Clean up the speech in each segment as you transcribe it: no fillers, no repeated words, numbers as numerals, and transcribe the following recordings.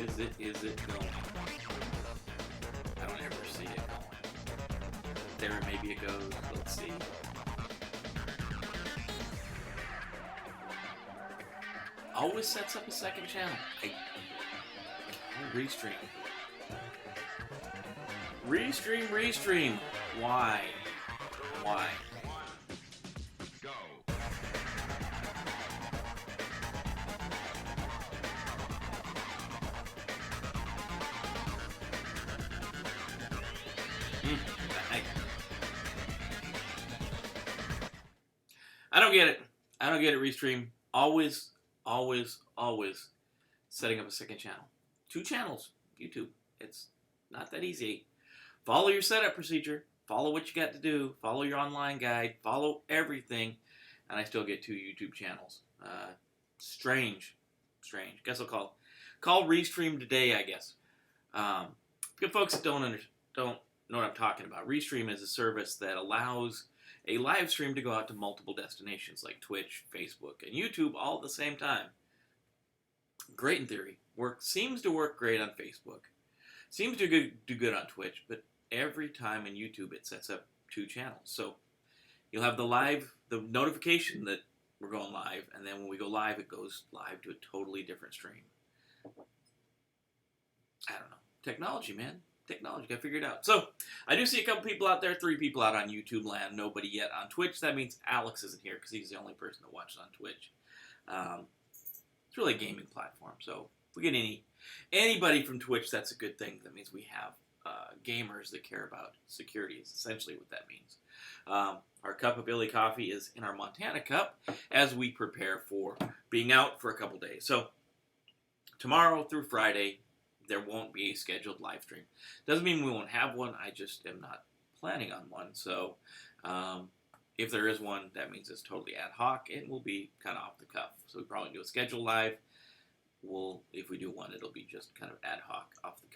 Is it going? I don't ever see it going. There maybe it goes. Let's see. Always sets up a second channel. Restream. Restream. Why? Why? I don't get it. I don't get it, Restream. Always setting up a second channel. 2 channels, YouTube. It's not that easy. Follow your setup procedure. Follow what you got to do. Follow your online guide. Follow everything. And I still get 2 YouTube channels. Strange. Guess I'll call Restream today, I guess. Good folks that don't know what I'm talking about. Restream is a service that allows a live stream to go out to multiple destinations like Twitch, Facebook, and YouTube all at the same time. Great in theory. Seems to work great on Facebook. Seems to do good on Twitch, but every time in YouTube it sets up 2 channels. So you'll have the notification that we're going live, and then when we go live, it goes live to a totally different stream. I don't know. Technology, man. Technology. Got to figure it out. So I do see a couple people out there, 3 people out on YouTube land, nobody yet on Twitch. That means Alex isn't here because he's the only person that watches on Twitch. It's really a gaming platform, so if we get anybody from Twitch, that's a good thing. That means we have gamers that care about security is essentially what that means. Our cup of Illy coffee is in our Montana cup as we prepare for being out for a couple days. So tomorrow through Friday, there won't be a scheduled live stream. Doesn't mean we won't have one. I just am not planning on one. So if there is one, that means it's totally ad hoc and will be kind of off the cuff. So we probably do a schedule live. If we do one, it'll be just kind of ad hoc, off the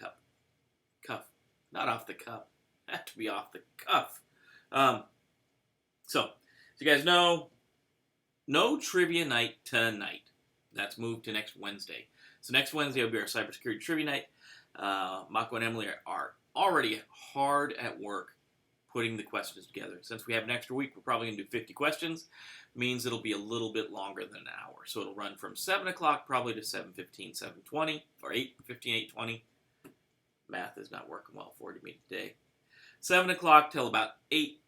cuff, not off the cup. Have to be off the cuff. So as you guys know, no trivia night tonight. That's moved to next Wednesday. So next Wednesday will be our cybersecurity trivia night. Mako and Emily are already hard at work putting the questions together. Since we have an extra week, we're probably going to do 50 questions. Means it'll be a little bit longer than an hour. So it'll run from 7 o'clock probably to 7:15, 7:20, or 8:15, 8:20. Math is not working well for me today. 7 o'clock till about 8,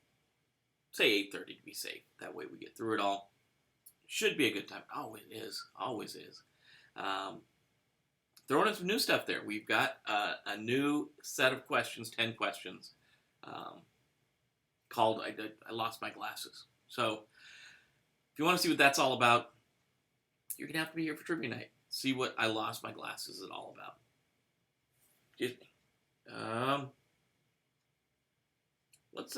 say 8:30 to be safe. That way we get through it all. Should be a good time. Oh, it is. Always is. Throwing in some new stuff there. We've got a new set of questions, 10 questions, called I Lost My Glasses. So if you want to see what that's all about, you're going to have to be here for trivia night. See what I Lost My Glasses is all about. Excuse me. Let's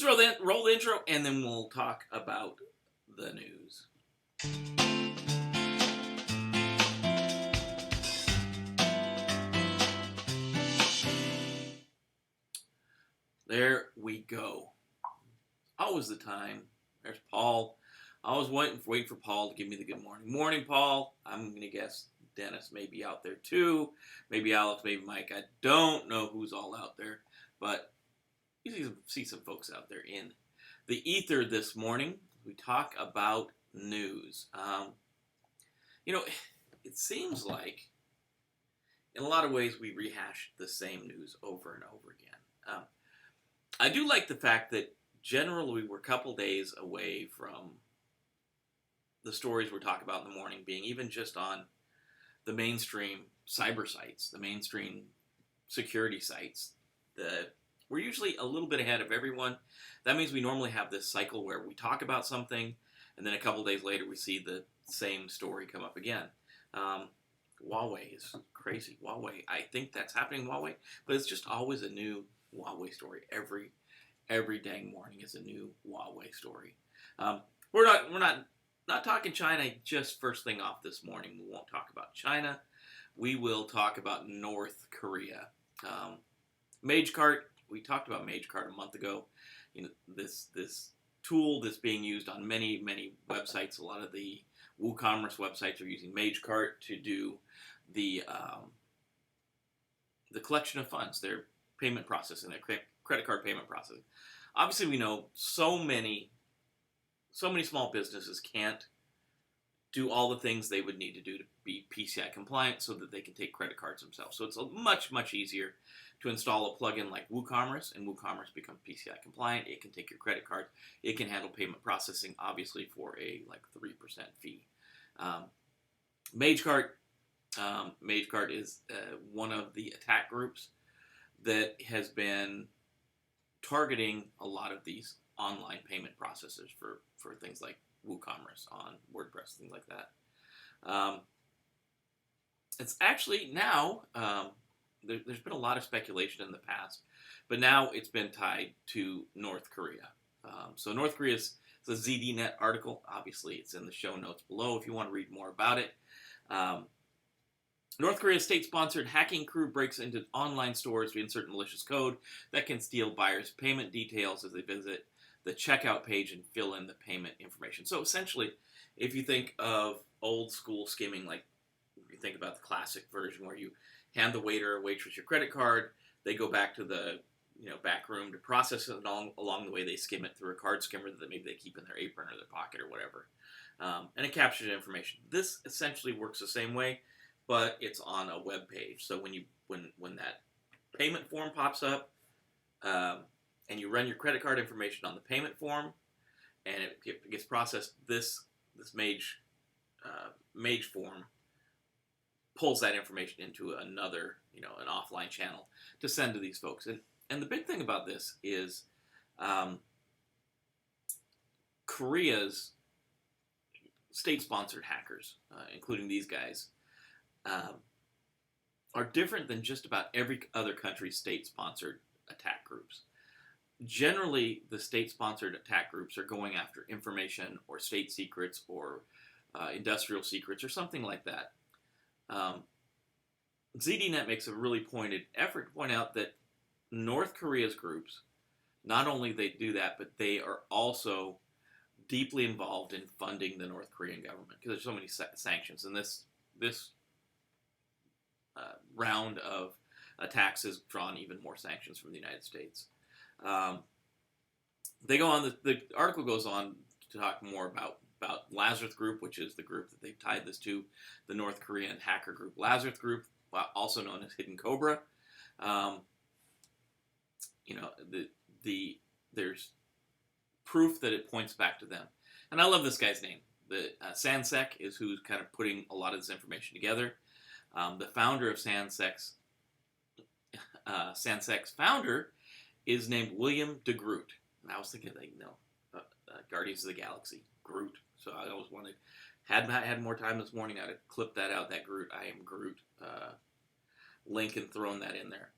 roll the intro, and then we'll talk about the news. There we go. Always the time. There's Paul. I was waiting for Paul to give me the good morning. Morning, Paul. I'm going to guess Dennis may be out there too. Maybe Alex, maybe Mike. I don't know who's all out there, but you see some folks out there in the ether this morning. We talk about news. It seems like in a lot of ways we rehash the same news over and over again. I do like the fact that generally we're a couple days away from the stories we're talking about in the morning being even just on the mainstream cyber sites, the mainstream security sites. We're usually a little bit ahead of everyone. That means we normally have this cycle where we talk about something, and then a couple days later we see the same story come up again. Huawei is crazy. Huawei, I think that's happening in Huawei, but it's just always a new Huawei story. Every dang morning is a new Huawei story. We're not talking China just first thing off this morning. We won't talk about China. We will talk about North Korea. Magecart. We talked about Magecart a month ago. This tool that's being used on many websites. A lot of the WooCommerce websites are using Magecart to do the collection of funds, their payment processing, their credit card payment processing. Obviously, we know so many small businesses can't do all the things they would need to do to be PCI compliant so that they can take credit cards themselves. So it's much easier to install a plugin like WooCommerce, and WooCommerce becomes PCI compliant. It can take your credit card. It can handle payment processing, obviously for a 3% fee. Magecart is one of the attack groups that has been targeting a lot of these online payment processors for things like WooCommerce on WordPress, things like that. It's actually now, there's been a lot of speculation in the past, but now it's been tied to North Korea. So North Korea's, it's a ZDNet article. Obviously, it's in the show notes below if you want to read more about it. North Korea's state-sponsored hacking crew breaks into online stores to insert malicious code that can steal buyers' payment details as they visit the checkout page and fill in the payment information. So essentially, if you think of old school skimming, like you think about the classic version where you hand the waiter or waitress your credit card, they go back to the back room to process it along the way. They skim it through a card skimmer that maybe they keep in their apron or their pocket or whatever, and it captures information. This essentially works the same way, but it's on a web page. So when that payment form pops up, and you run your credit card information on the payment form, and it gets processed, this Mage form pulls that information into another, an offline channel to send to these folks. And the big thing about this is Korea's state-sponsored hackers, including these guys, are different than just about every other country's state-sponsored attack groups. Generally, the state-sponsored attack groups are going after information or state secrets or industrial secrets or something like that. ZDNet makes a really pointed effort to point out that North Korea's groups, not only they do that, but they are also deeply involved in funding the North Korean government because there's so many sanctions. And this round of attacks has drawn even more sanctions from the United States. They go on. The article goes on to talk more about Lazarus Group, which is the group that they've tied this to, the North Korean hacker group Lazarus Group, also known as Hidden Cobra. There's proof that it points back to them, and I love this guy's name. The Sansec is who's kind of putting a lot of this information together. The founder of Sansec's founder is named William de Groot. And I was thinking, Guardians of the Galaxy, Groot. So I always wanted, had more time this morning, I'd have clipped that out, that Groot, I am Groot link, and thrown that in there.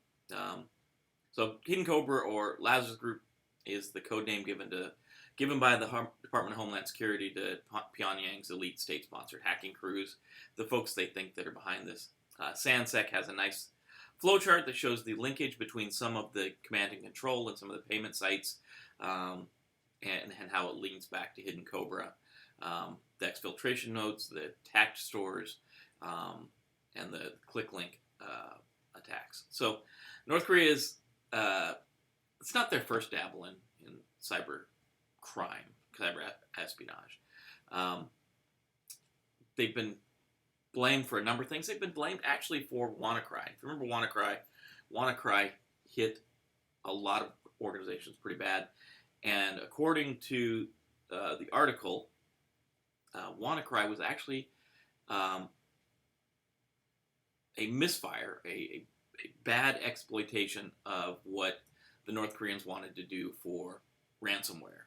So Hidden Cobra, or Lazarus Group, is the code name given by the Department of Homeland Security to Pyongyang's elite state-sponsored hacking crews, the folks they think that are behind this. Sansec has a nice flowchart that shows the linkage between some of the command and control and some of the payment sites, and how it leads back to Hidden Cobra, the exfiltration notes, the tact stores, and the click link attacks. So North Korea is, it's not their first dabble in cyber crime, cyber espionage. They've been blamed for a number of things. They've been blamed actually for WannaCry. If you remember WannaCry hit a lot of organizations pretty bad. And according to the article, WannaCry was actually a misfire, a bad exploitation of what the North Koreans wanted to do for ransomware.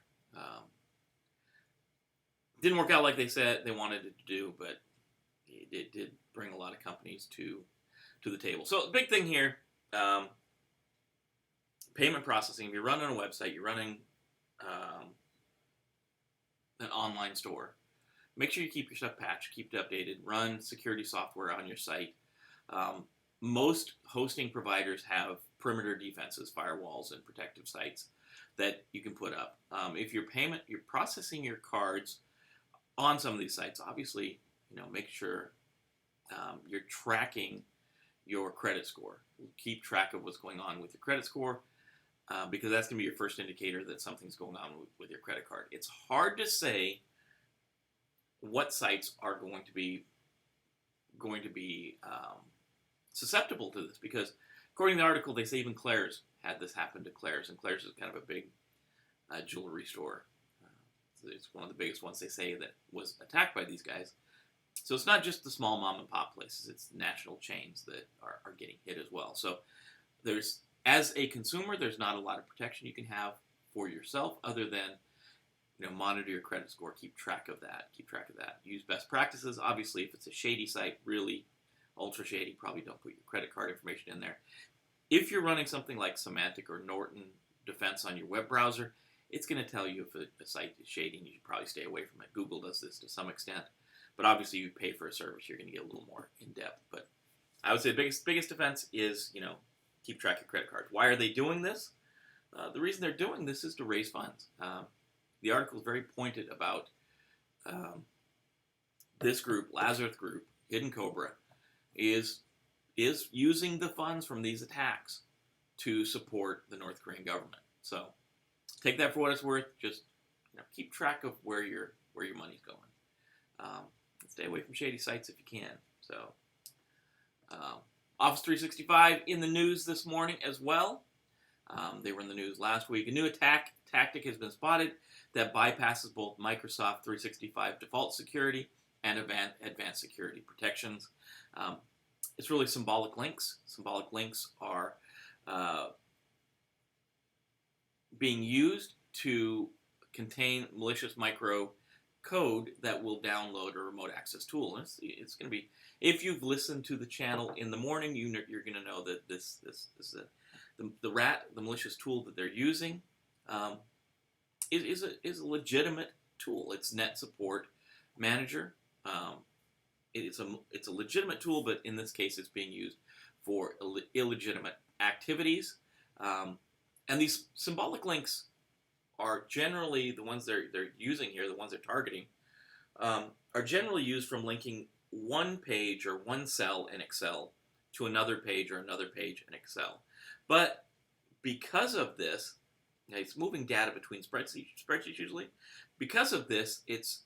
Didn't work out like they said they wanted it to do, but it did bring a lot of companies to the table. So the big thing here, payment processing. If you're running a website, you're running an online store, make sure you keep your stuff patched, keep it updated, run security software on your site. Most hosting providers have perimeter defenses, firewalls, and protective sites that you can put up. If you're processing your cards on some of these sites, obviously, make sure you're tracking your credit score. Keep track of what's going on with your credit score, because that's going to be your first indicator that something's going on with your credit card. It's hard to say what sites are going to be susceptible to this, because according to the article, they say even Claire's had this happen to Claire's, and Claire's is kind of a big jewelry store. It's one of the biggest ones, they say, that was attacked by these guys. So it's not just the small mom and pop places, it's national chains that are getting hit as well. So as a consumer, there's not a lot of protection you can have for yourself other than monitor your credit score, keep track of that. Use best practices. Obviously, if it's a shady site, really ultra shady, probably don't put your credit card information in there. If you're running something like Symantec or Norton Defense on your web browser, it's going to tell you if a site is shady, and you should probably stay away from it. Google does this to some extent, but obviously you pay for a service, you're going to get a little more in depth. But I would say the biggest defense is keep track of credit cards. Why are they doing this? The reason they're doing this is to raise funds. The article is very pointed about this group, Lazarus Group, Hidden Cobra, is using the funds from these attacks to support the North Korean government. So take that for what it's worth. Just keep track of where your money's going. Stay away from shady sites if you can. So Office 365 in the news this morning as well. They were in the news last week. A new attack tactic has been spotted that bypasses both Microsoft 365 default security and advanced security protections. It's really symbolic links. Symbolic links are being used to contain malicious micro code that will download a remote access tool. And it's going to be, if you've listened to the channel in the morning, you're going to know that this is the malicious tool that they're using is a legitimate tool. It's Net Support Manager. It's a legitimate tool, but in this case, it's being used for illegitimate activities. And these symbolic links are generally the ones they're using here, the ones they're targeting, are generally used from linking one page or one cell in Excel to another page or another page in Excel. But because of this, it's moving data between spreadsheets usually. Because of this, it's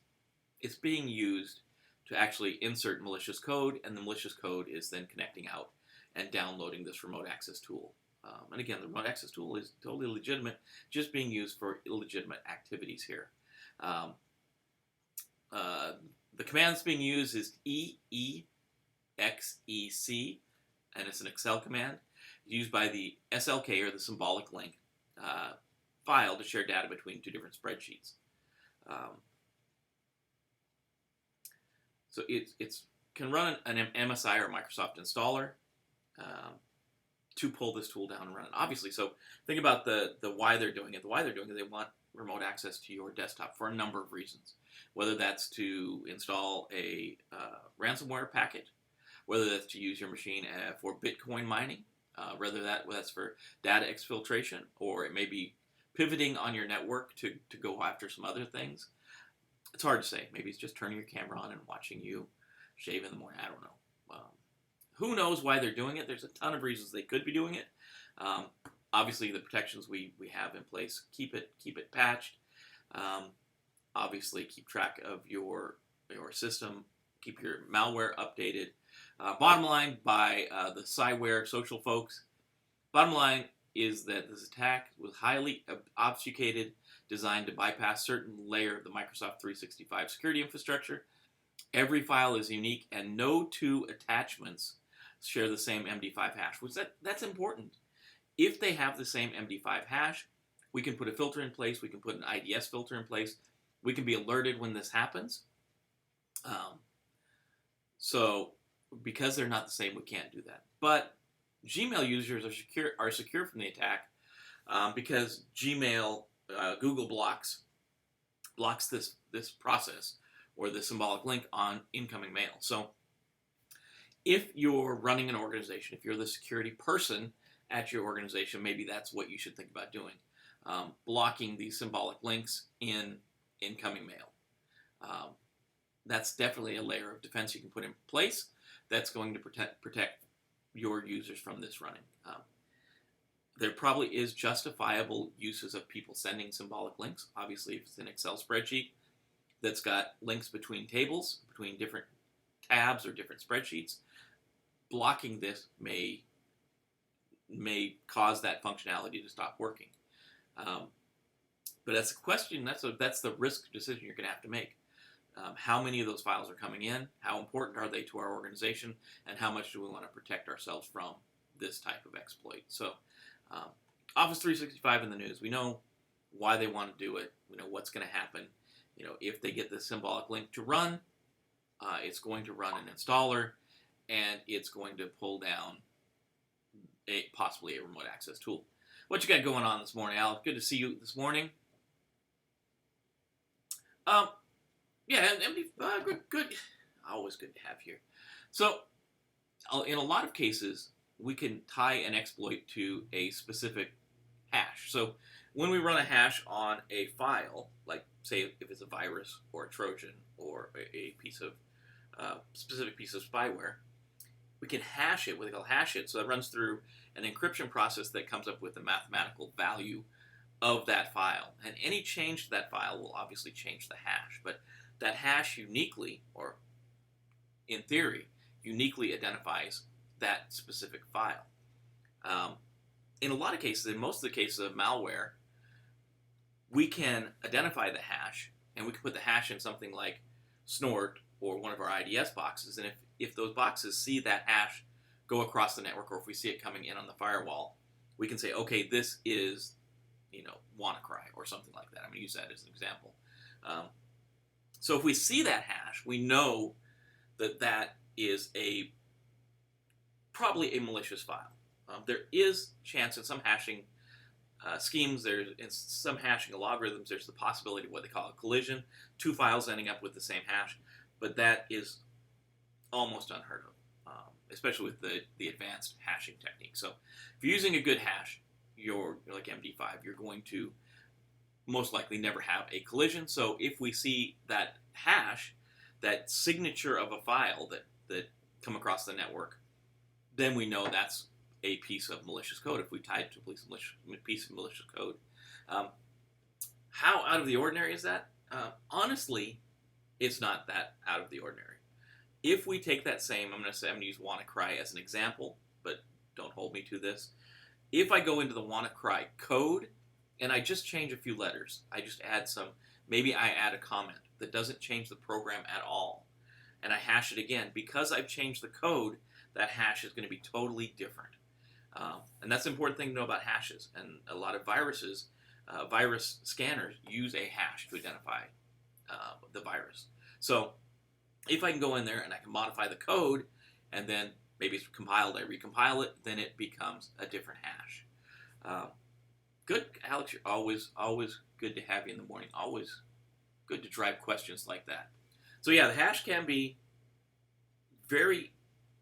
being used to actually insert malicious code, and the malicious code is then connecting out and downloading this remote access tool. And again, the remote access tool is totally legitimate, just being used for illegitimate activities here. The command that's being used is EEXEC, and it's an Excel command used by the SLK, or the symbolic link, file to share data between two different spreadsheets. So it can run an MSI or Microsoft installer to pull this tool down and run it. Obviously, so think about the why they're doing it. The why they're doing it, they want remote access to your desktop for a number of reasons. Whether that's to install a ransomware package, whether that's to use your machine for Bitcoin mining, whether that's for data exfiltration, or it may be pivoting on your network to go after some other things. It's hard to say. Maybe it's just turning your camera on and watching you shave in the morning. I don't know. Who knows why they're doing it? There's a ton of reasons they could be doing it. Obviously, the protections we have in place, keep it patched. Obviously, keep track of your system. Keep your malware updated. Bottom line, by the Cyware social folks, bottom line is that this attack was highly obfuscated, designed to bypass certain layer of the Microsoft 365 security infrastructure. Every file is unique, and no two attachments share the same MD5 hash, which that's important. If they have the same MD5 hash, we can put a filter in place. We can put an IDS filter in place. We can be alerted when this happens. So because they're not the same, we can't do that. But Gmail users are secure from the attack because Gmail, Google blocks this process, or the symbolic link, on incoming mail. So if you're running an organization, if you're the security person at your organization, maybe that's what you should think about doing. Blocking these symbolic links in incoming mail. That's definitely a layer of defense you can put in place that's going to protect your users from this running. There probably is justifiable uses of people sending symbolic links. Obviously, if it's an Excel spreadsheet that's got links between tables, between different tabs or different spreadsheets, blocking this may cause that functionality to stop working. But that's a question. That's the risk decision you're going to have to make. How many of those files are coming in? How important are they to our organization? And how much do we want to protect ourselves from this type of exploit? So, Office 365 in the news. We know why they want to do it. We know what's going to happen. If they get the symbolic link to run, it's going to run an installer, and it's going to pull down possibly a remote access tool. What you got going on this morning, Alex? Good to see you this morning. Yeah, good. Always good to have here. So, in a lot of cases, we can tie an exploit to a specific hash. So, when we run a hash on a file, like say if it's a virus or a Trojan or a piece of specific piece of spyware, we can hash it. What they call hash it. So it runs through an encryption process that comes up with the mathematical value of that file, and any change to that file will obviously change the hash. But that hash uniquely, or in theory, uniquely identifies that specific file. In a lot of cases, in most of the cases of malware, we can identify the hash, and we can put the hash in something like Snort or one of our IDS boxes, and if those boxes see that hash go across the network, or if we see it coming in on the firewall, we can say, okay, this is, WannaCry or something like that. I'm going to use that as an example. So if we see that hash, we know that that is probably a malicious file. There is chance in some hashing schemes, in some hashing algorithms, there's the possibility of what they call a collision, two files ending up with the same hash, but that is almost unheard of, especially with the advanced hashing technique. So if you're using a good hash, you're like MD5, you're going to most likely never have a collision. So if we see that hash, that signature of a file that come across the network, then we know that's a piece of malicious code if we tie it to a piece of malicious code. How out of the ordinary is that? Honestly, it's not that out of the ordinary. If we take that same, I'm going to use WannaCry as an example, but don't hold me to this. If I go into the WannaCry code and I just change a few letters, I just add maybe I add a comment that doesn't change the program at all, and I hash it again, because I've changed the code, that hash is going to be totally different. And that's an important thing to know about hashes. And a lot of virus scanners use a hash to identify the virus. So if I can go in there and I can modify the code, and then maybe it's compiled, I recompile it, then it becomes a different hash. Good, Alex, you're always good to have you in the morning. Always good to drive questions like that. So yeah, the hash can be very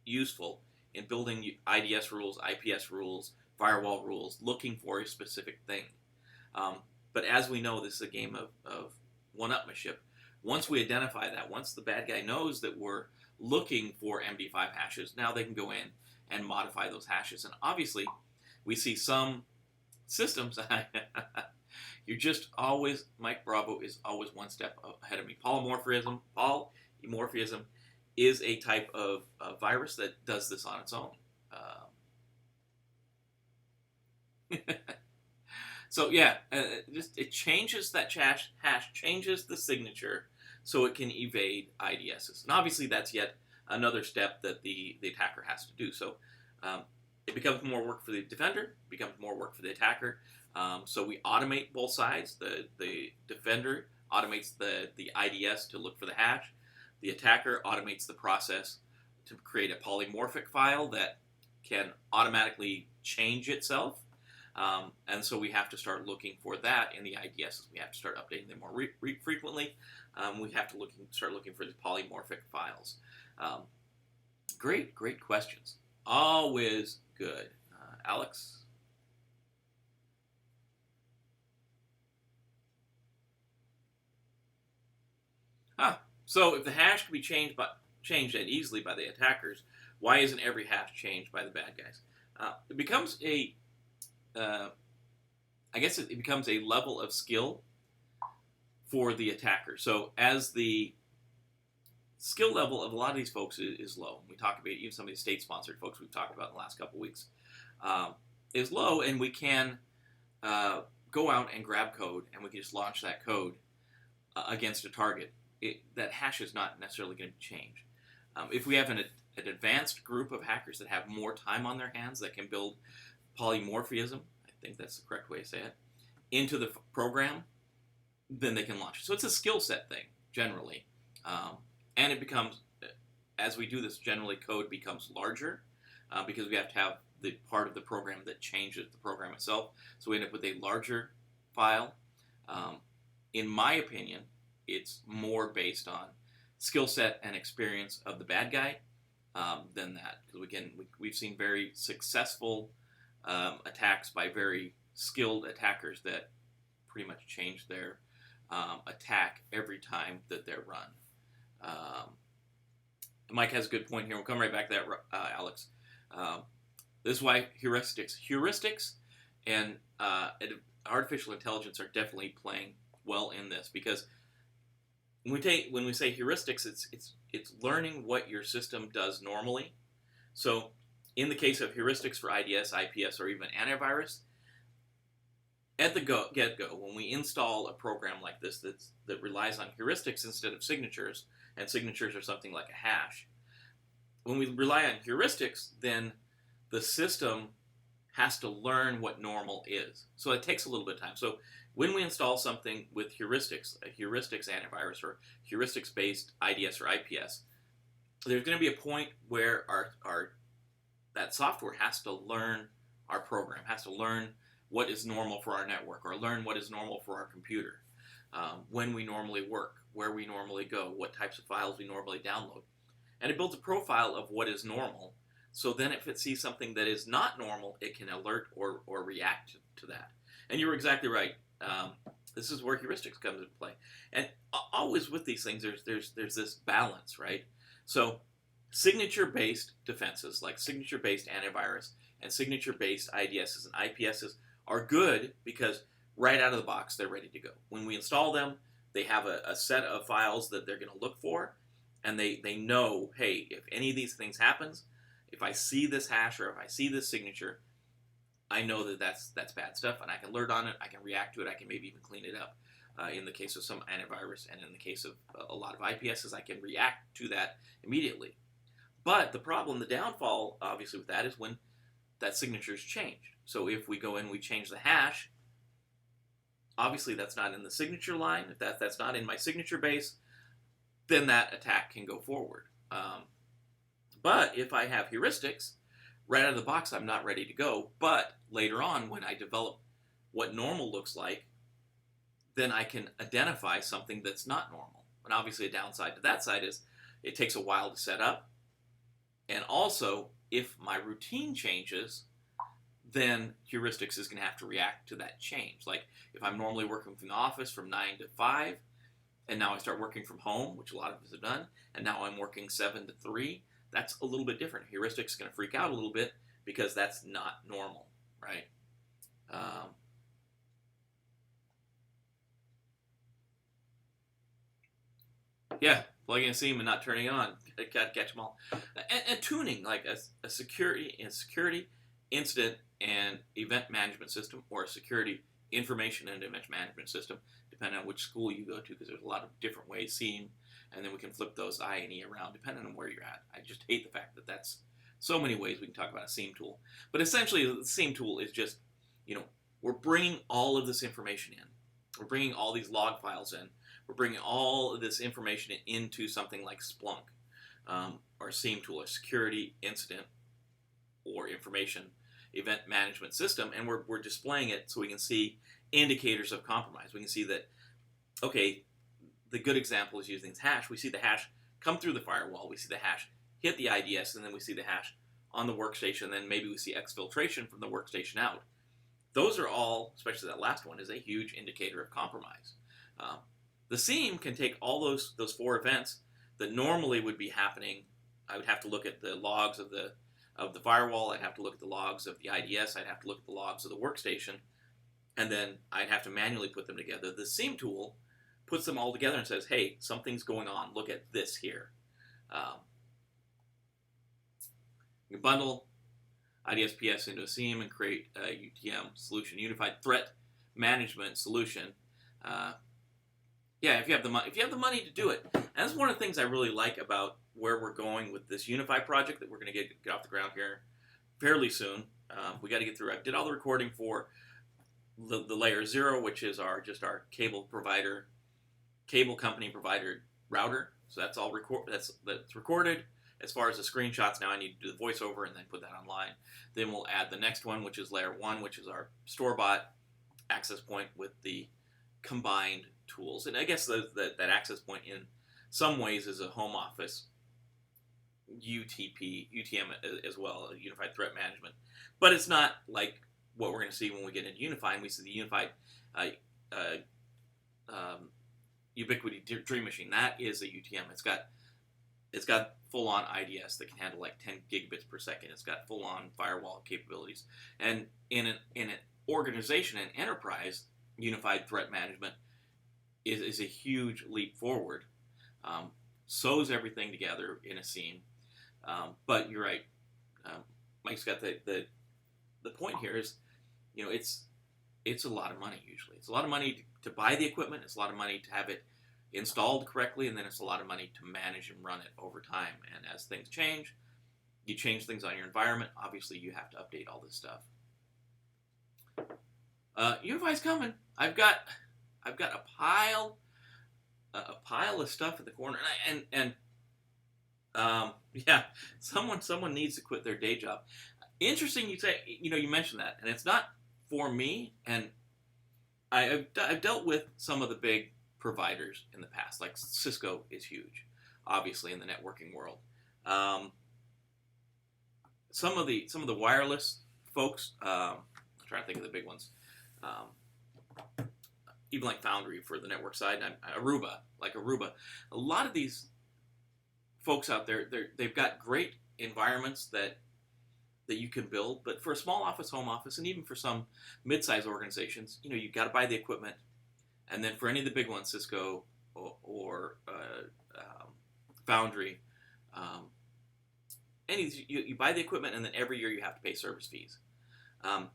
useful in building IDS rules, IPS rules, firewall rules, looking for a specific thing. But as we know, this is a game of one-upmanship. Once we identify that, once the bad guy knows that we're looking for MD5 hashes, now they can go in and modify those hashes. And obviously, we see some systems, Mike Bravo is always one step ahead of me. Polymorphism is a type of virus that does this on its own. So yeah, it changes that hash, changes the signature so it can evade IDSs. And obviously that's yet another step that the attacker has to do. So it becomes more work for the defender, becomes more work for the attacker. So we automate both sides. The defender automates the IDS to look for the hash. The attacker automates the process to create a polymorphic file that can automatically change itself. And so we have to start looking for that in the IDSs. We have to start updating them more frequently. We have to start looking for the polymorphic files. Great questions. Always good. Alex? So if the hash can be changed that easily by the attackers, why isn't every hash changed by the bad guys? It becomes I guess it becomes a level of skill for the attacker. So as the skill level of a lot of these folks is low, we talk about even some of these state-sponsored folks we've talked about in the last couple of weeks, is low, and we can go out and grab code, and we can just launch that code against a target. That hash is not necessarily going to change. If we have an advanced group of hackers that have more time on their hands, that can build polymorphism, I think that's the correct way to say it, into the program, then they can launch it. So it's a skill set thing, generally. And it becomes, as we do this, generally code becomes larger because we have to have the part of the program that changes the program itself. So we end up with a larger file. In my opinion, it's more based on skill set and experience of the bad guy than that. Because we've seen very successful attacks by very skilled attackers that pretty much change their attack every time that they're run. Mike has a good point here. We'll come right back to that, Alex. This is why heuristics and artificial intelligence are definitely playing well in this, because when we say heuristics, it's learning what your system does normally. So in the case of heuristics for IDS, IPS, or even antivirus, at the get-go, when we install a program like this that relies on heuristics instead of signatures, and signatures are something like a hash, when we rely on heuristics, then the system has to learn what normal is. So it takes a little bit of time. So when we install something with heuristics, a heuristics antivirus or heuristics-based IDS or IPS, there's going to be a point where that software has to learn our program, has to learn what is normal for our network, or learn what is normal for our computer, when we normally work, where we normally go, what types of files we normally download. And it builds a profile of what is normal, so then if it sees something that is not normal, it can alert or react to that. And you were exactly right. This is where heuristics comes into play. And always with these things, there's this balance, right? So signature-based defenses, like signature-based antivirus and signature-based IDSs and IPSs, are good because right out of the box, they're ready to go. When we install them, they have a set of files that they're going to look for, and they know, hey, if any of these things happens, if I see this hash or if I see this signature, I know that that's bad stuff, and I can alert on it, I can react to it, I can maybe even clean it up. In the case of some antivirus, and in the case of a lot of IPSs, I can react to that immediately. But the problem, the downfall, obviously, with that is when that signature is changed. So if we go in, we change the hash, obviously that's not in the signature line. If that's not in my signature base, then that attack can go forward. But if I have heuristics, right out of the box, I'm not ready to go. But later on, when I develop what normal looks like, then I can identify something that's not normal. And obviously a downside to that side is it takes a while to set up. And also, if my routine changes, then heuristics is going to have to react to that change. Like if I'm normally working from the office from 9 to 5, and now I start working from home, which a lot of us have done, and now I'm working 7 to 3, that's a little bit different. Heuristics is going to freak out a little bit because that's not normal, right? Yeah, plugging a seam and not turning it on. Got to catch them all. And tuning, like a security incident and event management system, or a security information and event management system, depending on which school you go to, because there's a lot of different ways, SEAM, and then we can flip those I and E around depending on where you're at. I just hate the fact that that's so many ways we can talk about a SEAM tool. But essentially, the SEAM tool is just, we're bringing all of this information in. We're bringing all these log files in. We're bringing all of this information into something like Splunk, or SEAM tool, a security incident or information event management system, and we're displaying it so we can see indicators of compromise. We can see that, okay, the good example is using this hash. We see the hash come through the firewall. We see the hash hit the IDS, and then we see the hash on the workstation. Then maybe we see exfiltration from the workstation out. Those are all, especially that last one, is a huge indicator of compromise. The SIEM can take all those 4 events that normally would be happening. I would have to look at the logs of the firewall. I'd have to look at the logs of the IDS. I'd have to look at the logs of the workstation, and then I'd have to manually put them together. The SIEM tool puts them all together and says, "Hey, something's going on. Look at this here." You bundle IDS-PS into a SIEM and create a UTM solution, Unified Threat Management Solution. Yeah, if you have the money to do it. And that's one of the things I really like about where we're going with this Unify project that we're going to get off the ground here fairly soon. We got to get through. I did all the recording for the layer 0, which is our cable company provider router. So that's all that's recorded. As far as the screenshots, now I need to do the voiceover and then put that online. Then we'll add the next one, which is layer 1, which is our store-bought access point with the combined tools. And I guess that access point in some ways is a home office UTM as well, a Unified Threat Management. But it's not like what we're going to see when we get into Unify, and we see the Unified Ubiquity Dream Machine. That is a UTM. It's got full-on IDS that can handle like 10 gigabits per second. It's got full-on firewall capabilities. And in an organization, an enterprise, Unified Threat Management is a huge leap forward. Sews everything together in a SIEM. But you're right. Mike's got the point here is, it's a lot of money usually. It's a lot of money to buy the equipment. It's a lot of money to have it installed correctly, and then it's a lot of money to manage and run it over time. And as things change, you change things on your environment. Obviously, you have to update all this stuff. Unify's coming. I've got a pile of stuff in the corner, and yeah, someone needs to quit their day job. Interesting, you say, you mentioned that, and it's not for me. And I've dealt with some of the big providers in the past. Like Cisco is huge, obviously, in the networking world. Some of the wireless folks, I'm trying to think of the big ones. Even like Foundry for the network side, and Aruba. A lot of these folks out there, they've got great environments that you can build, but for a small office, home office, and even for some mid-sized organizations, you've got to buy the equipment. And then for any of the big ones, Cisco or Foundry, you buy the equipment, and then every year you have to pay service fees. And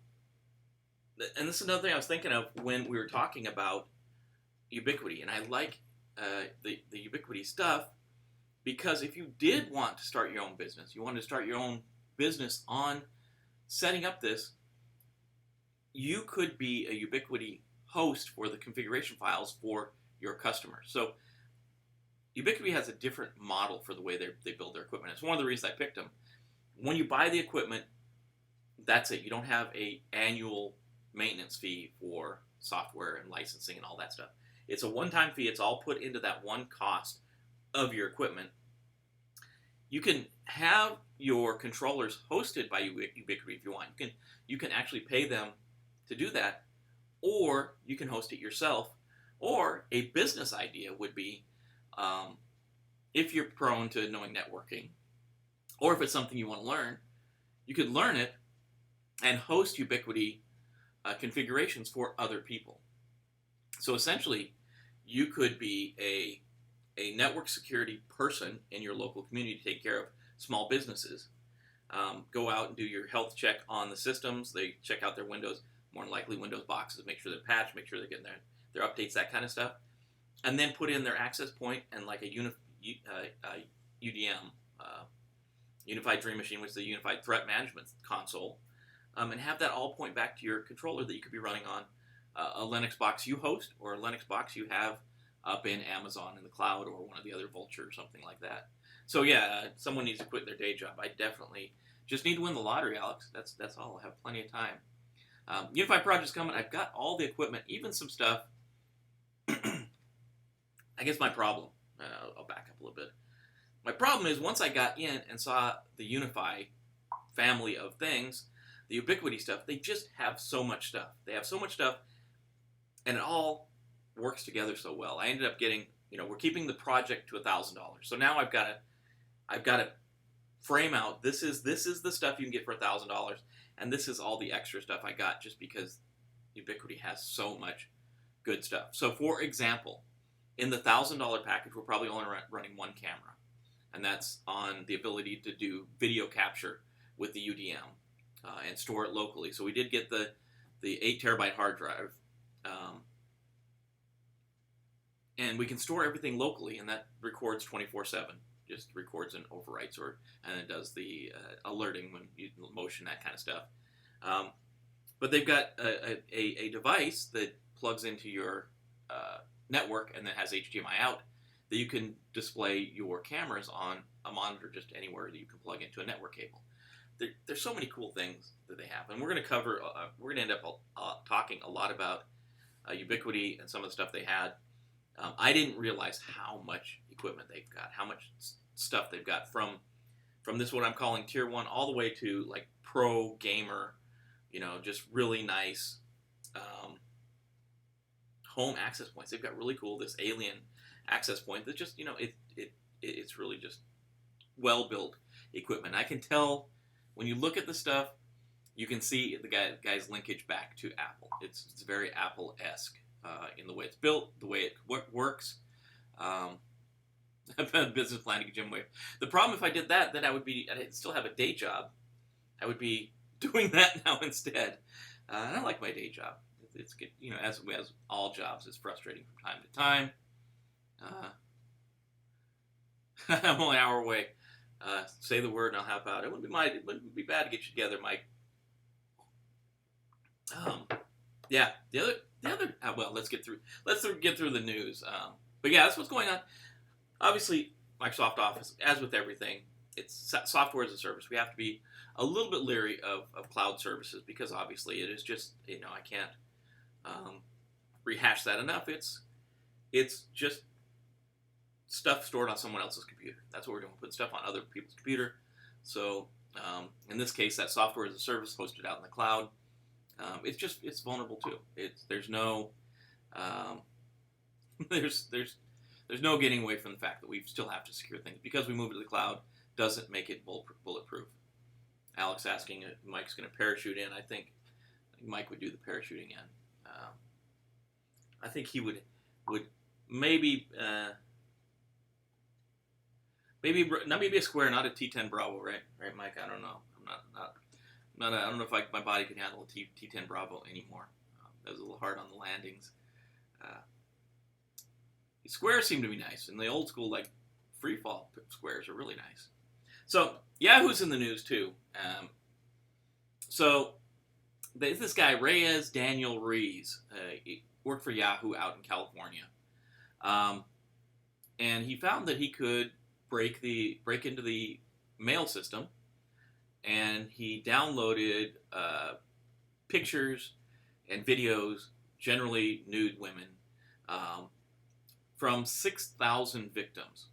this is another thing I was thinking of when we were talking about Ubiquity. And I like the Ubiquity stuff because if you did want to start your own business, you wanted to start your own business on setting up this, you could be a Ubiquity host for the configuration files for your customers. So Ubiquity has a different model for the way they build their equipment. It's one of the reasons I picked them. When you buy the equipment, that's it. You don't have a annual maintenance fee for software and licensing and all that stuff. It's a one-time fee. It's all put into that one cost of your equipment. You can have your controllers hosted by Ubiquity if you want. You can actually pay them to do that, or you can host it yourself. Or a business idea would be, if you're prone to knowing networking, or if it's something you want to learn, you could learn it and host Ubiquity configurations for other people. So essentially, you could be a network security person in your local community to take care of small businesses. Go out and do your health check on the systems. They check out their Windows, more than likely Windows boxes, make sure they're patched, make sure they're getting their updates, that kind of stuff. And then put in their access point and like a UDM, Unified Dream Machine, which is the Unified Threat Management Console, and have that all point back to your controller that you could be running on a Linux box you host or a Linux box you have up in Amazon in the cloud or one of the other Vultr or something like that. So yeah, someone needs to quit their day job. I definitely just need to win the lottery, Alex. That's all. I have plenty of time. Unified project's coming. I've got all the equipment, even some stuff. I guess my problem, I'll back up a little bit. My problem is once I got in and saw the Unify family of things, the Ubiquity stuff, they just have so much stuff. They have so much stuff, and it all works together so well. I ended up getting, we're keeping the project to $1,000. So now I've got to frame out, this is the stuff you can get for $1,000, and this is all the extra stuff I got just because Ubiquiti has so much good stuff. So for example, in the $1,000 package, we're probably only running one camera, and that's on the ability to do video capture with the UDM and store it locally. So we did get the 8 terabyte hard drive, and we can store everything locally, and that records 24/7. Just records and overwrites, and it does the alerting when you motion, that kind of stuff. But they've got a device that plugs into your network and then has HDMI out that you can display your cameras on a monitor just anywhere that you can plug into a network cable. There's so many cool things that they have, and we're going to cover. We're going to end up talking a lot about Ubiquiti and some of the stuff they had. I didn't realize how much equipment they've got, how much stuff they've got from this, what I'm calling tier 1, all the way to like pro gamer, just really nice home access points. They've got really cool, this alien access point that just, it's really just well-built equipment. I can tell when you look at the stuff, you can see the guy's linkage back to Apple. It's very Apple-esque in the way it's built, the way it works. I've had a business plan to get Jim away. The problem, if I did that, then I'd still have a day job. I would be doing that now instead. And I like my day job. It's good, as all jobs, it's frustrating from time to time. I'm only an hour away. Say the word and I'll help out. It wouldn't be bad to get you together, Mike. Yeah, the other. Well, let's get through the news. But yeah, that's what's going on. Obviously, Microsoft Office, as with everything, it's software as a service. We have to be a little bit leery of cloud services because obviously it is just, I can't rehash that enough. It's just stuff stored on someone else's computer. That's what we're doing, putting stuff on other people's computer. So in this case, that software as a service hosted out in the cloud, it's vulnerable too. There's no there's no getting away from the fact that we still have to secure things. Because we move to the cloud doesn't make it bulletproof. Alex asking if Mike's going to parachute in. I think Mike would do the parachuting in. I think he would maybe a square, not a T10 Bravo, right, Mike? I don't know. I don't know if my body can handle a T10 Bravo anymore. That was a little hard on the landings. Squares seem to be nice, and the old school free fall squares are really nice. So Yahoo's in the news too. So this guy Reyes Daniel Rees worked for Yahoo out in California, and he found that he could break into the mail system, and he downloaded pictures and videos, generally nude women, from 6,000 victims,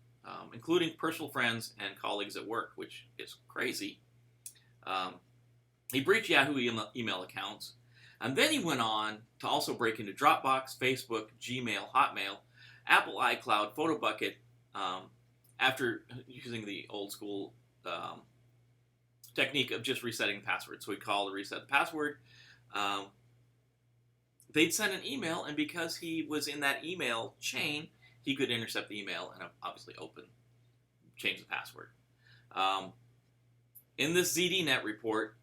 including personal friends and colleagues at work, which is crazy. He breached Yahoo email accounts, and then he went on to also break into Dropbox, Facebook, Gmail, Hotmail, Apple iCloud, PhotoBucket, after using the old school technique of just resetting the password. So he'd call to reset the password. They'd send an email, and because he was in that email chain, he could intercept the email and obviously change the password. In this ZDNet report,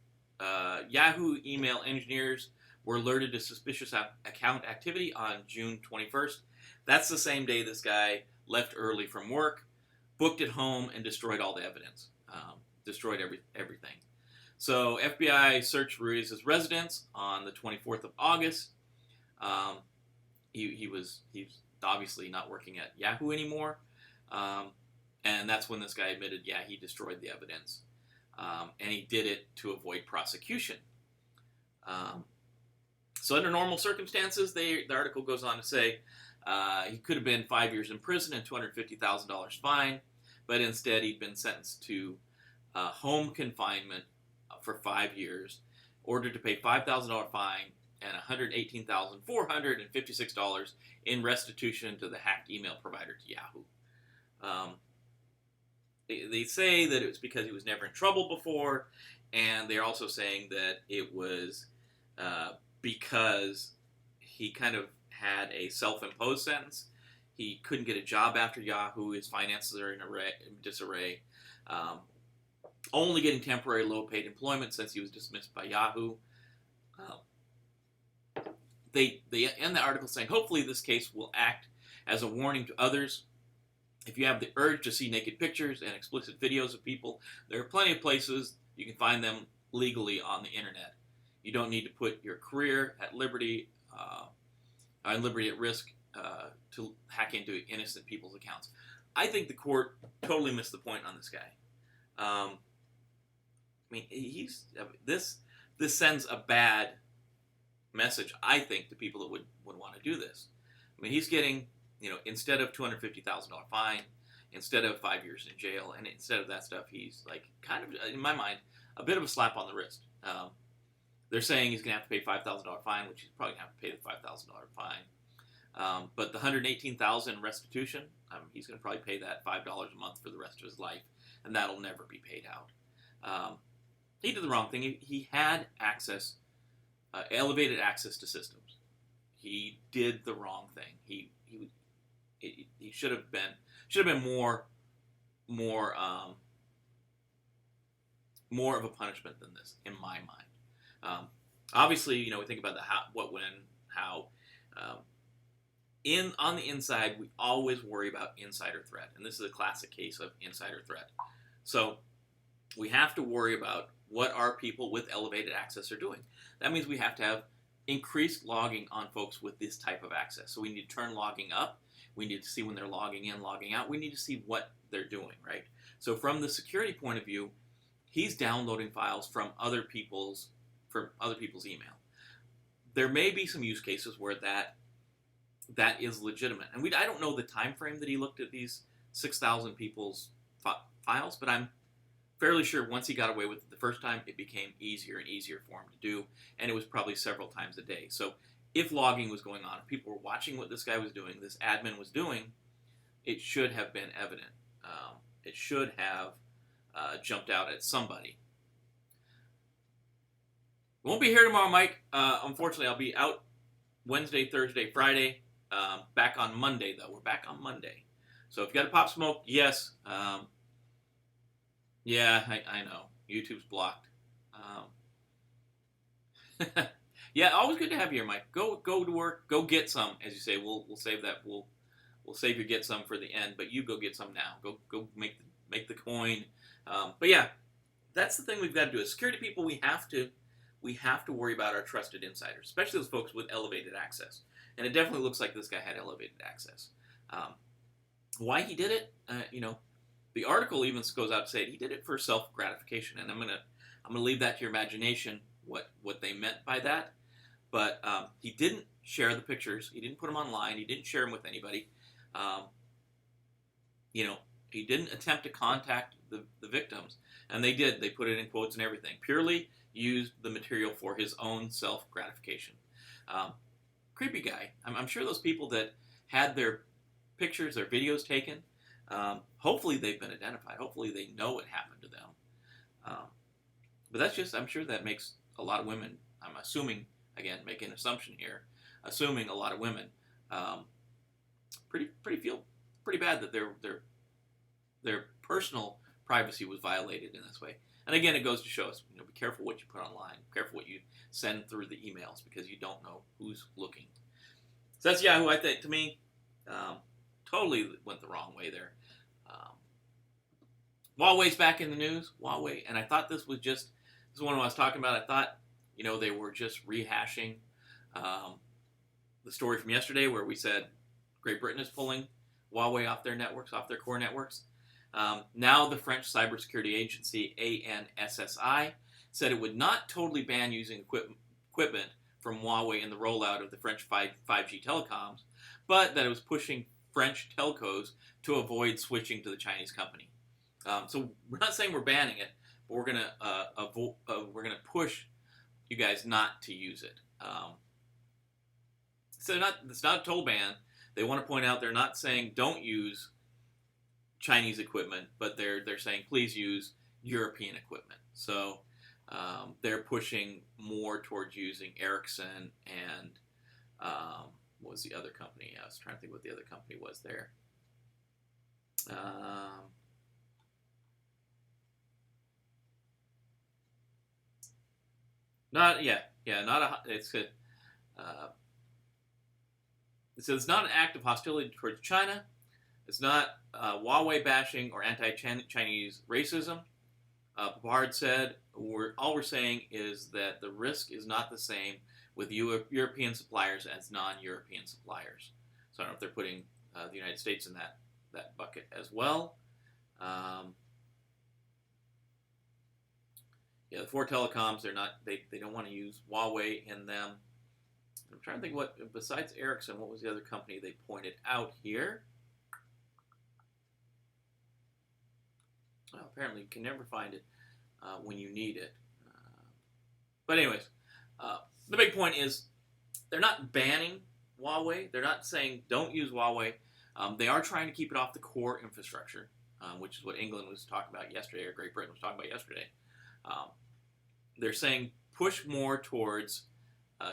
Yahoo email engineers were alerted to suspicious account activity on June 21st. That's the same day this guy left early from work, booked it home, and destroyed all the evidence. Destroyed everything. So FBI searched Ruiz's residence on the 24th of August. He's obviously not working at Yahoo anymore. And that's when this guy admitted, he destroyed the evidence. And he did it to avoid prosecution. So under normal circumstances, the article goes on to say he could have been 5 years in prison and $250,000 fine, but instead he'd been sentenced to home confinement for 5 years, ordered to pay $5,000 fine, and $118,456 in restitution to the hacked email provider to Yahoo. They say that it was because he was never in trouble before, and they're also saying that it was because he kind of had a self-imposed sentence. He couldn't get a job after Yahoo. His finances are in disarray. Only getting temporary low-paid employment since he was dismissed by Yahoo. They end the article saying, hopefully this case will act as a warning to others. If you have the urge to see naked pictures and explicit videos of people, there are plenty of places you can find them legally on the internet. You don't need to put your career at liberty at risk to hack into innocent people's accounts. I think the court totally missed the point on this guy. I mean, this sends a bad message, I think, to people that would want to do this. I mean, he's getting, instead of $250,000 fine, instead of 5 years in jail, and instead of that stuff, he's like kind of, in my mind, a bit of a slap on the wrist. They're saying he's going to have to pay $5,000 fine, which he's probably going to have to pay the $5,000 fine. But the $118,000 restitution, he's going to probably pay that $5 a month for the rest of his life, and that'll never be paid out. He did the wrong thing. He had access, elevated access to systems. He did the wrong thing. He should have been more of a punishment than this, in my mind. Obviously, we think about the how, what, when, how. On the inside, we always worry about insider threat, and this is a classic case of insider threat. So we have to worry about what our people with elevated access are doing. That means we have to have increased logging on folks with this type of access. So we need to turn logging up. We need to see when they're logging in, logging out. We need to see what they're doing, right? So from the security point of view, he's downloading files from other people's email. There may be some use cases where that is legitimate. And I don't know the time frame that he looked at these 6,000 people's files, but I'm fairly sure once he got away with it the first time, it became easier and easier for him to do, and it was probably several times a day. So if logging was going on, if people were watching what this guy was doing, this admin was doing, it should have been evident. It should have jumped out at somebody. Won't be here tomorrow, Mike. Unfortunately, I'll be out Wednesday, Thursday, Friday. Back on Monday, though. We're back on Monday. So if you got a pop smoke, yes. Yeah, I know. YouTube's blocked. Yeah, always good to have you here, Mike. Go to work. Go get some, as you say. We'll save that. We'll save your get some for the end, but you go get some now. Go make the coin. But yeah, that's the thing we've got to do. As security people, we have to worry about our trusted insiders, especially those folks with elevated access. And it definitely looks like this guy had elevated access. Why he did it, the article even goes out to say he did it for self-gratification, and I'm gonna leave that to your imagination what they meant by that. But he didn't share the pictures. He didn't put them online. He didn't share them with anybody. He didn't attempt to contact the victims, and they did. They put it in quotes and everything. Purely used the material for his own self-gratification. Creepy guy. I'm sure those people that had their pictures, their videos taken, hopefully they've been identified. Hopefully they know what happened to them. But that's just, I'm sure that makes a lot of women, I'm assuming, again, making an assumption here, assuming a lot of women feel pretty bad that their personal privacy was violated in this way. And again, it goes to show us, be careful what you put online, be careful what you send through the emails, because you don't know who's looking. So that's Yahoo. I think, to me, totally went the wrong way there. Huawei's back in the news. Huawei, and I thought this is one I was talking about. I thought, they were just rehashing the story from yesterday where we said Great Britain is pulling Huawei off their networks, off their core networks. Now the French cybersecurity agency ANSSI said it would not totally ban using equipment from Huawei in the rollout of the French 5G telecoms, but that it was pushing French telcos to avoid switching to the Chinese company. So we're not saying we're banning it, but we're gonna push you guys not to use it. So it's not a total ban. They want to point out they're not saying don't use Chinese equipment, but they're saying please use European equipment. So they're pushing more towards using Ericsson and what was the other company? I was trying to think what the other company was there. It says it's not an act of hostility towards China. It's not Huawei bashing or anti-Chinese racism. Picard said, all we're saying is that the risk is not the same with European suppliers as non-European suppliers. So I don't know if they're putting the United States in that bucket as well. The four telecoms, they don't want to use Huawei in them. I'm trying to think besides Ericsson, what was the other company they pointed out here? Well, apparently you can never find it when you need it. But anyways, the big point is they're not banning Huawei. They're not saying don't use Huawei. They are trying to keep it off the core infrastructure, which is what England was talking about yesterday, or Great Britain was talking about yesterday. They're saying push more towards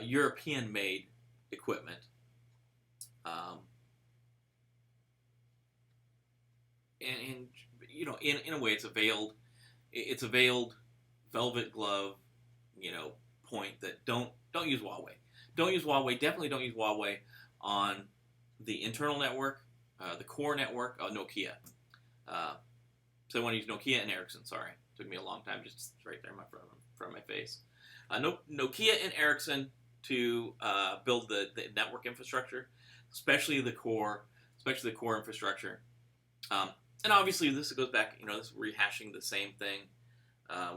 European-made equipment. And you know, in a way, it's a veiled velvet glove, point that don't use Huawei. Don't use Huawei. Definitely don't use Huawei on the internal network, the core network. Nokia. So I want to use Nokia and Ericsson. Sorry, took me a long time, just right there in front of my face. Nokia and Ericsson to build the network infrastructure, especially the core infrastructure. And obviously, this goes back. This is rehashing the same thing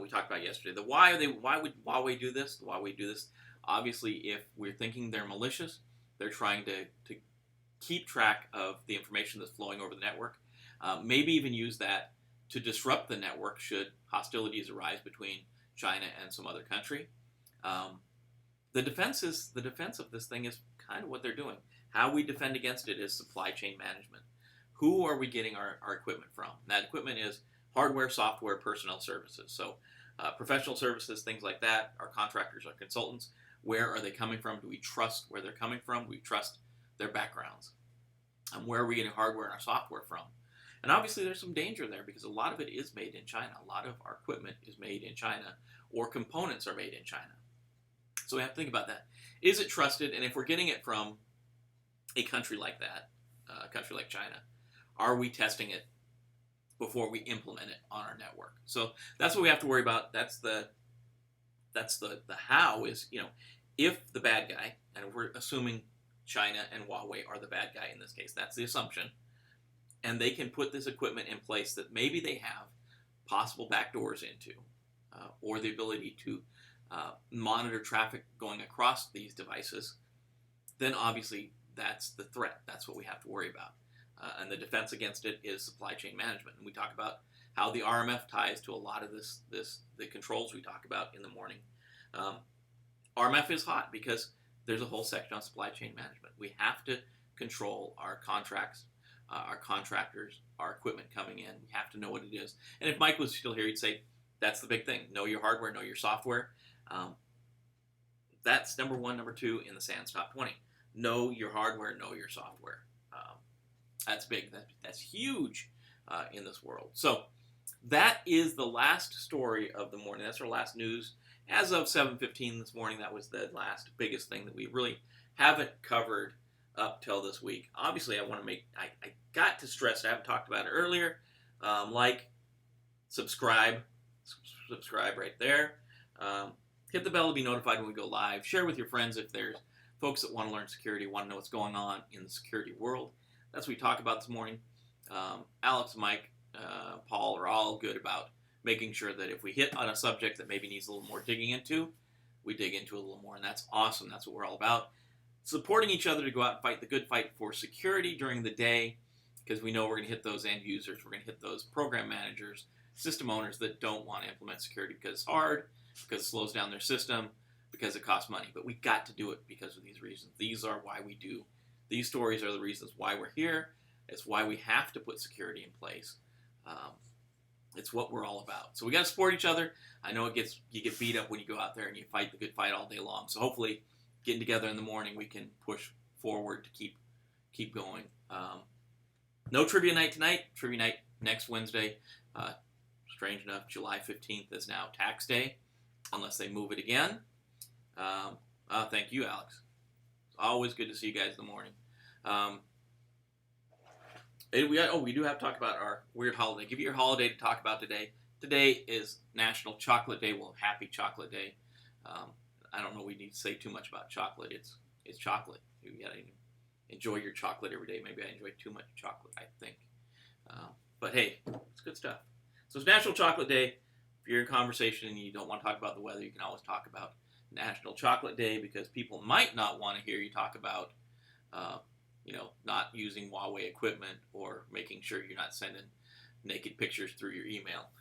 we talked about yesterday. Why would Huawei do this? Huawei do this. Obviously, if we're thinking they're malicious, they're trying to keep track of the information that's flowing over the network. Maybe even use that to disrupt the network should hostilities arise between China and some other country. The defense of this thing is kind of what they're doing. How we defend against it is supply chain management. Who are we getting our equipment from? That equipment is hardware, software, personnel services. So professional services, things like that, our contractors, our consultants, where are they coming from? Do we trust where they're coming from? Do we trust their backgrounds? Where are we getting hardware and our software from? And obviously there's some danger there because a lot of it is made in China. A lot of our equipment is made in China, or components are made in China. So we have to think about that. Is it trusted? And if we're getting it from a country like that, a country like China, are we testing it before we implement it on our network? So that's what we have to worry about. That's the how is, if the bad guy, and we're assuming China and Huawei are the bad guy in this case, that's the assumption, and they can put this equipment in place that maybe they have possible backdoors into, or the ability to monitor traffic going across these devices, then obviously that's the threat. That's what we have to worry about. And the defense against it is supply chain management. And we talk about how the RMF ties to a lot of the controls we talk about in the morning. RMF is hot because there's a whole section on supply chain management. We have to control our contracts, our contractors, our equipment coming in. We have to know what it is. And if Mike was still here, he'd say, that's the big thing. Know your hardware, know your software. That's number one. Number two in the SANS Top 20. Know your hardware, know your software. That's big. That's huge in this world. So that is the last story of the morning. That's our last news. As of 7:15 this morning, that was the last biggest thing that we really haven't covered up till this week. Obviously, I got to stress, I haven't talked about it earlier, subscribe right there. Hit the bell to be notified when we go live. Share with your friends if there's folks that want to learn security, want to know what's going on in the security world. That's what we talk about this morning. Alex, Mike, Paul are all good about making sure that if we hit on a subject that maybe needs a little more digging into, we dig into it a little more, and that's awesome. That's what we're all about. Supporting each other to go out and fight the good fight for security during the day, because we know we're going to hit those end users, we're going to hit those program managers, system owners that don't want to implement security because it's hard, because it slows down their system, because it costs money, but we got to do it because of these reasons. These are why we do. These stories are the reasons why we're here. It's why we have to put security in place. It's what we're all about. So we got to support each other. I know you get beat up when you go out there and you fight the good fight all day long. So hopefully, getting together in the morning, we can push forward to keep going. No trivia night tonight. Trivia night next Wednesday. Strange enough, July 15th is now tax day, unless they move it again. Thank you, Alex. It's always good to see you guys in the morning. We do have to talk about our weird holiday. Give you your holiday to talk about today. Today is National Chocolate Day. Well, Happy Chocolate Day. I don't know we need to say too much about chocolate. It's chocolate. You gotta enjoy your chocolate every day. Maybe I enjoy too much chocolate, I think. But hey, it's good stuff. So it's National Chocolate Day. If you're in conversation and you don't want to talk about the weather, you can always talk about National Chocolate Day, because people might not want to hear you talk about not using Huawei equipment or making sure you're not sending naked pictures through your email.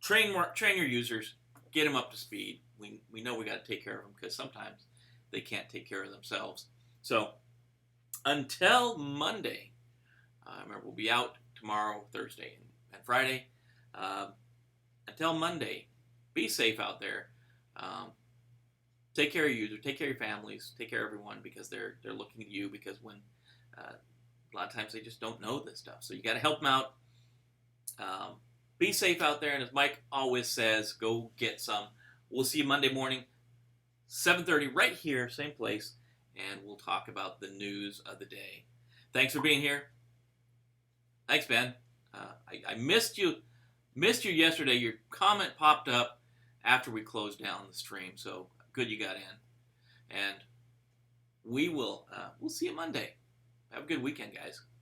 Train your users, get them up to speed. We know we got to take care of them because sometimes they can't take care of themselves. So until Monday, remember we'll be out tomorrow, Thursday, and Friday. Until Monday, be safe out there. Take care of your users, take care of your families, take care of everyone, because they're looking at you, because when a lot of times they just don't know this stuff. So you got to help them out. Be safe out there, and as Mike always says, go get some. We'll see you Monday morning, 7:30, right here, same place, and we'll talk about the news of the day. Thanks for being here. Thanks, Ben. I missed you yesterday. Your comment popped up after we closed down the stream, so good you got in. And we'll see you Monday. Have a good weekend, guys.